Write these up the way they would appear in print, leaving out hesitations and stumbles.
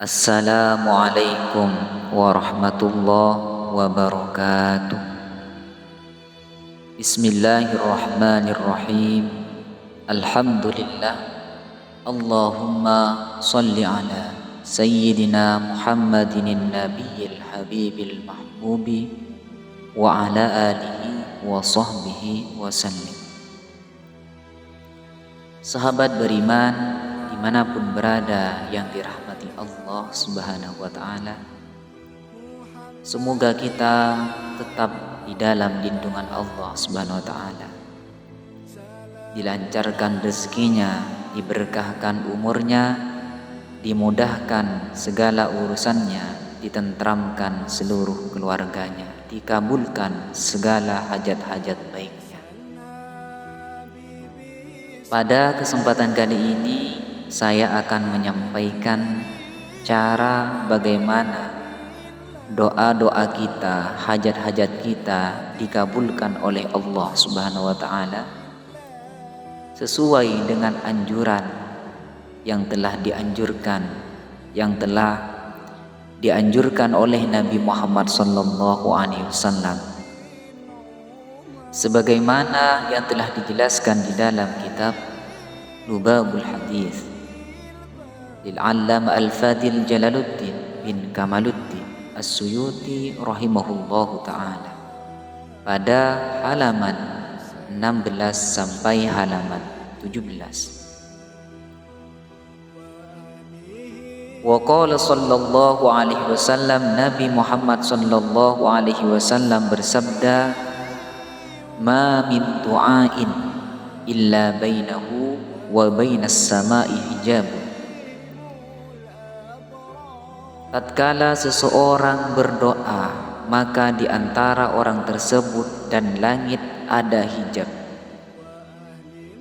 Assalamualaikum warahmatullahi wabarakatuh. Bismillahirrahmanirrahim. Alhamdulillah. Allahumma salli ala Sayyidina Muhammadin nabiyil habibil mahbubi wa ala alihi wa sahbihi wa sallim. Sahabat beriman dimanapun berada yang dirahmati Allah Subhanahu wa ta'ala, semoga kita tetap di dalam lindungan Allah Subhanahu wa ta'ala, dilancarkan rezekinya, diberkahkan umurnya, dimudahkan segala urusannya, ditentramkan seluruh keluarganya, dikabulkan segala hajat-hajat baiknya. Pada kesempatan kali ini saya akan menyampaikan cara bagaimana doa-doa kita, hajat-hajat kita dikabulkan oleh Allah Subhanahu wa ta'ala sesuai dengan anjuran yang telah dianjurkan oleh Nabi Muhammad sallallahu alaihi wasallam, sebagaimana yang telah dijelaskan di dalam kitab Lubabul Hadis Lil-Allamah Al-Fadil Jalaluddin bin Kamaluddin As-Suyuti rahimahullahu ta'ala pada halaman 16 sampai halaman 17. Wa qala sallallahu alaihi wasallam, Nabi Muhammad sallallahu alaihi wasallam bersabda, ma min du'ain illa bainahu wa bainas sama'i hijab. Tatkala seseorang berdoa, maka di antara orang tersebut dan langit ada hijab,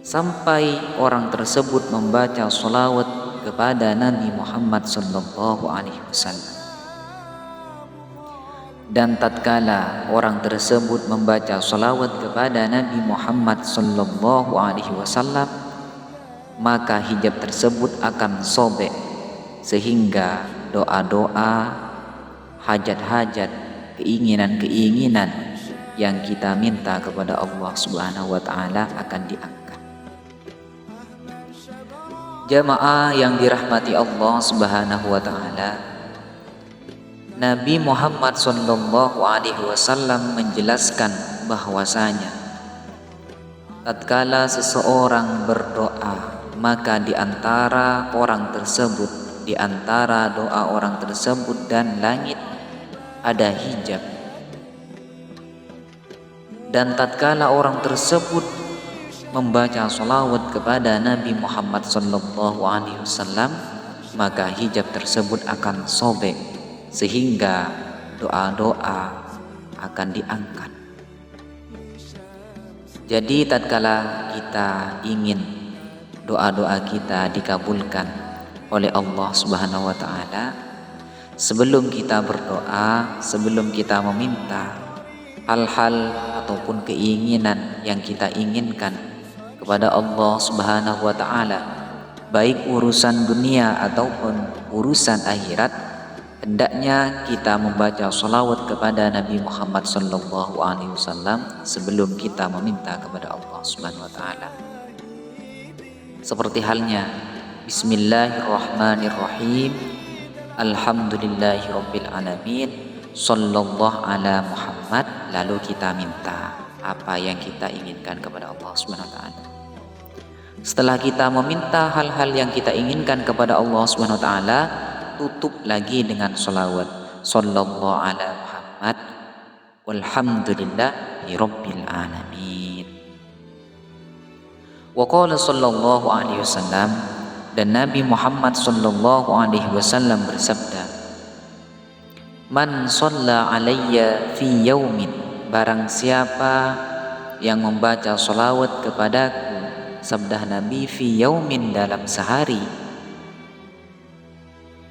sampai orang tersebut membaca sholawat kepada Nabi Muhammad sallallahu alaihi wasallam. Dan tatkala orang tersebut membaca sholawat kepada Nabi Muhammad sallallahu alaihi wasallam, maka hijab tersebut akan sobek, sehingga doa-doa, hajat-hajat, keinginan-keinginan yang kita minta kepada Allah Subhanahu wa ta'ala akan diangkat. Jamaah yang dirahmati Allah Subhanahu wa ta'ala, Nabi Muhammad sallallahu alaihi wasallam menjelaskan bahwasanya tatkala seseorang berdoa, maka di antara doa orang tersebut dan langit ada hijab. Dan tatkala orang tersebut membaca sholawat kepada Nabi Muhammad sallallahu alaihi wasallam, maka hijab tersebut akan sobek, sehingga doa-doa akan diangkat. Jadi tatkala kita ingin doa-doa kita dikabulkan oleh Allah Subhanahu wa ta'ala, sebelum kita berdoa, sebelum kita meminta hal-hal ataupun keinginan yang kita inginkan kepada Allah Subhanahu wa ta'ala, baik urusan dunia ataupun urusan akhirat, hendaknya kita membaca sholawat kepada Nabi Muhammad sallallahu alaihi wasallam sebelum kita meminta kepada Allah Subhanahu wa ta'ala. Seperti halnya Bismillahirrahmanirrahim, Alhamdulillahirabbil alamin, sallallahu ala Muhammad, lalu kita minta apa yang kita inginkan kepada Allah Subhanahu wa ta'ala. Setelah kita meminta hal-hal yang kita inginkan kepada Allah Subhanahu wa ta'ala, tutup lagi dengan sholawat sallallahu ala Muhammad walhamdulillahi rabbil alamin. Wa qala sallallahu alaihi wasallam, dan Nabi Muhammad sallallahu alaihi wasallam bersabda, man shalla alayya fi yaumin, barang siapa yang membaca sholawat kepadaku, sabda Nabi, fi yaumin, dalam sehari.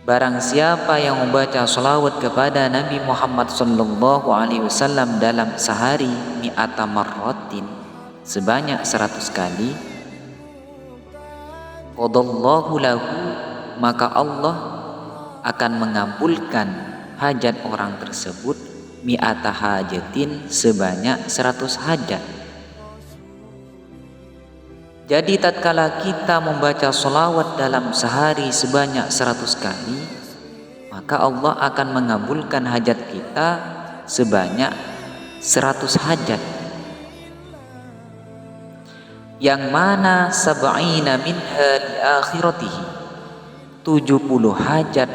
Barang siapa yang membaca sholawat kepada Nabi Muhammad sallallahu alaihi wasallam dalam sehari, mi'ata marratin, sebanyak 100 kali, qadallahu lahu, maka Allah akan mengabulkan hajat orang tersebut mi'ata hajatin, sebanyak 100 hajat. Jadi tatkala kita membaca sholawat dalam sehari sebanyak 100 kali, maka Allah akan mengabulkan hajat kita sebanyak 100 hajat. Yang mana sab'ina minha di akhiratihi, 70 hajat,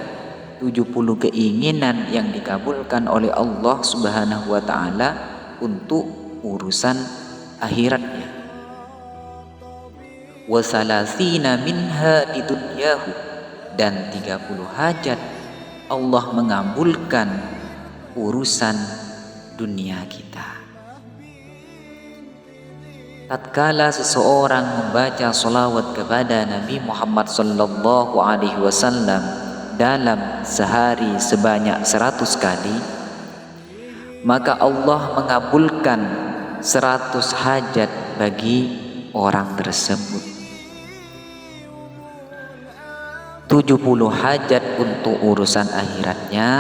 70 keinginan yang dikabulkan oleh Allah Subhanahu wa ta'ala untuk urusan akhiratnya. Wa salasina minha di dunyahu, dan 30 hajat Allah mengabulkan urusan dunia kita. Tatkala seseorang membaca sholawat kepada Nabi Muhammad sallallahu alaihi wasallam dalam sehari sebanyak 100 kali, maka Allah mengabulkan 100 hajat bagi orang tersebut. 70 hajat untuk urusan akhiratnya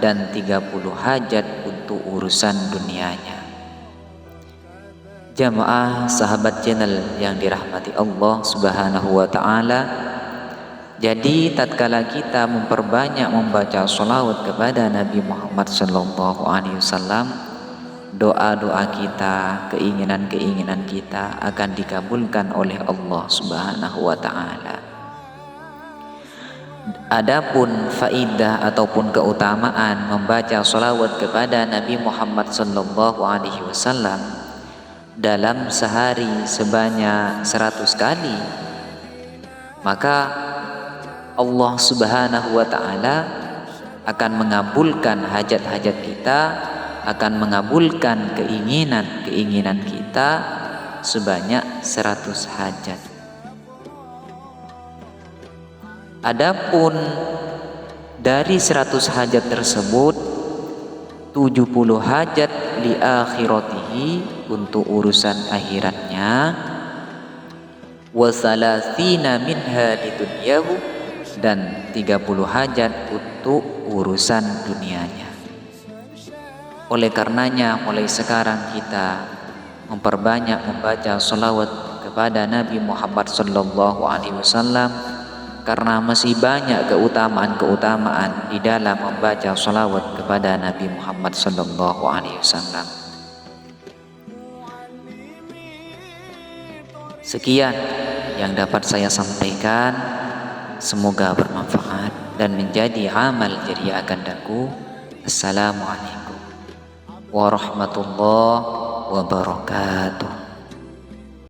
dan 30 hajat untuk urusan dunianya. Jamaah sahabat channel yang dirahmati Allah Subhanahu wa ta'ala, jadi tatkala kita memperbanyak membaca sholawat kepada Nabi Muhammad sallallahu alaihi wasallam, doa-doa kita, keinginan-keinginan kita akan dikabulkan oleh Allah Subhanahu wa ta'ala. Adapun faidah ataupun keutamaan membaca sholawat kepada Nabi Muhammad sallallahu alaihi wasallam dalam sehari sebanyak 100 kali, maka Allah Subhanahu wa ta'ala akan mengabulkan hajat-hajat kita, akan mengabulkan keinginan-keinginan kita sebanyak 100 hajat. Adapun dari 100 hajat tersebut, 70 hajat li akhiratihi, untuk urusan akhiratnya, wa salasina minha di dunyahu, dan 30 hajat untuk urusan dunianya. Oleh karenanya mulai sekarang kita memperbanyak membaca sholawat kepada Nabi Muhammad sallallahu alaihi wasallam, karena masih banyak keutamaan-keutamaan di dalam membaca sholawat kepada Nabi Muhammad sallallahu alaihi wasallam. Sekian yang dapat saya sampaikan, semoga bermanfaat dan menjadi amal jariah gandaku. Assalamualaikum warahmatullahi wabarakatuh.